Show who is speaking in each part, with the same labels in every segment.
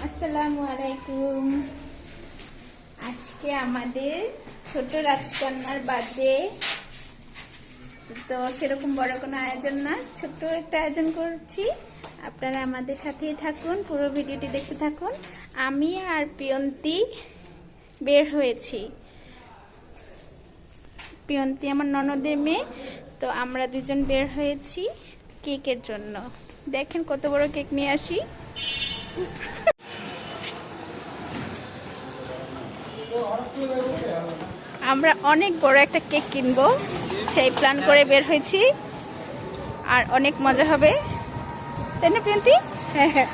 Speaker 1: আসসালামু আলাইকুম। আজকে আমাদের ছোট রাজকন্যার বার্থডে, তো সেরকম বড় কোনো আয়োজন না, ছোট্ট একটা আয়োজন করছি। আপনারা আমাদের সাথেই থাকুন, পুরো ভিডিওটি দেখতে থাকুন। আমি আর প্রিয়ন্তী বের হয়েছি। প্রিয়ন্তী আমার ননদের মেয়ে, তো আমরা দুজন বের হয়েছি কেকের জন্য। দেখেন কত বড় কেক নিয়ে আসি। আমরা অনেক বড় একটা কেক কিনবো, সেই প্ল্যান করে বের হয়েছি। আর অনেক মজা হবে, তাই না প্রিয়ন্তী? হ্যাঁ।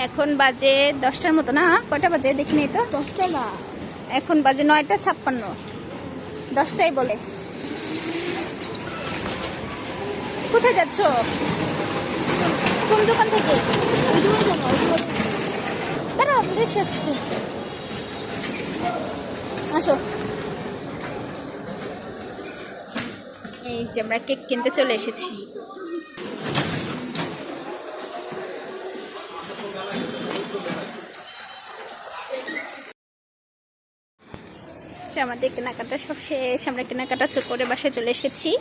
Speaker 1: এখন বাজে 10টার মতো না? কয়টা বাজে দেখিনি তো। 10টা না, এখন বাজে 9:56। 10টাই বলে। কোথায় যাচ্ছ? কোন দোকান থেকে? দাঁড়াও, রিক্সা আসছে। আসো। এই যে আমরা কেক কিনতে চলে এসেছি। আমাদের কেনাকাটা সব শেষ, আমরা কেনাকাটা করে বাসায় চলে এসেছি।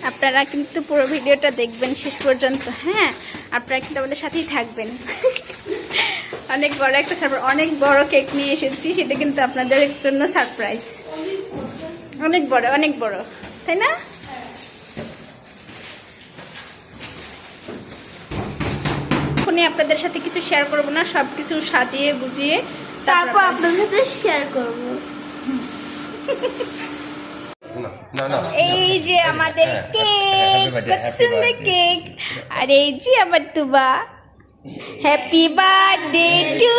Speaker 1: আপনারা কিন্তু পুরো ভিডিওটা দেখবেন শেষ পর্যন্ত, হ্যাঁ? আপনারা কিন্তু আমাদের সাথেই থাকবেন। অনেক বড় একটা সারপ্রাইজ, অনেক বড় কেক নিয়ে এসেছি, সেটা কিন্তু আপনাদের জন্য সারপ্রাইজ। অনেক বড়, অনেক বড়, তাই না? এখনই আপনাদের সাথে কিছু শেয়ার করব না, সব কিছু সাজিয়ে গুজিয়ে তারপর আপনাদের সাথে শেয়ার করব। এই যে আমাদের কেক, কত সুন্দর কেক। আর এই যে আমার Tuba. Happy birthday to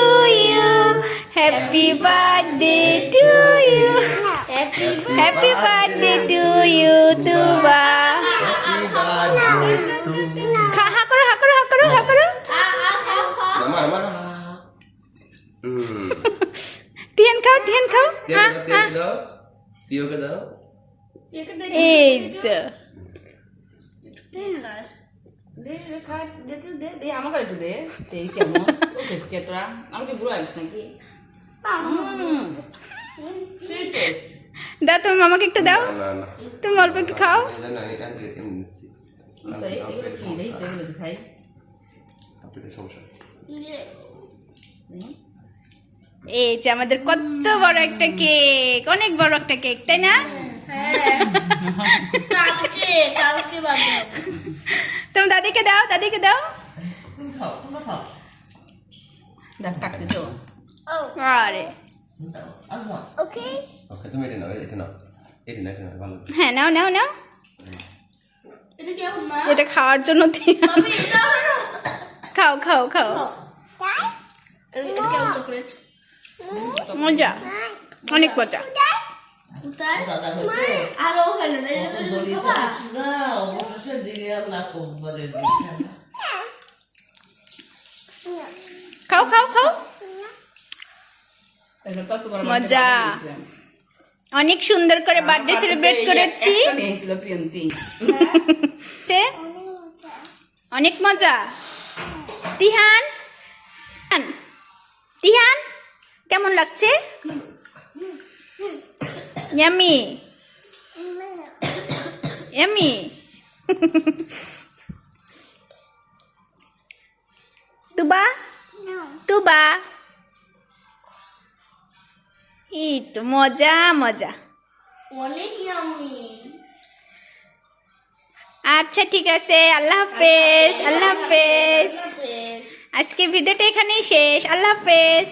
Speaker 1: you, happy birthday to you, happy birthday to you Tuba. হা করো, হা করো, হা করো, হা করো। তিন খাও, তিন খাও। এই তো
Speaker 2: আমাকে একটু দে, কেমন আমাকে বুড়ো লাগিস নাকি?
Speaker 1: দাও, তুমি মামাকে একটু দাও, তুমি অল্প একটু খাও। এই যে আমাদের কত বড় একটা কেক, অনেক বড় একটা কেক, তাই না? তুমি দাদিকে দাও, দাদিকে দাও। আরে হ্যাঁ, নাও নাও নাও, এটা খাওয়ার জন্য। খাও খাও খাও, মজা, অনেক মজা। খাও খাও খাও, মজা। অনেক সুন্দর করে বার্থডে সেলিব্রেট করেছি, অনেক মজা। তিহান, তিহান কেমন লাগছে? Yummy, yummy. তুবা, তুবা। এই তো মজা মজা,
Speaker 3: অনেক ইয়াম্মি।
Speaker 1: আচ্ছা ঠিক আছে, আল্লাহ হাফেজ, আল্লাহ হাফেজ। আজকে ভিডিওটা এখানেই শেষ, আল্লাহ হাফেজ।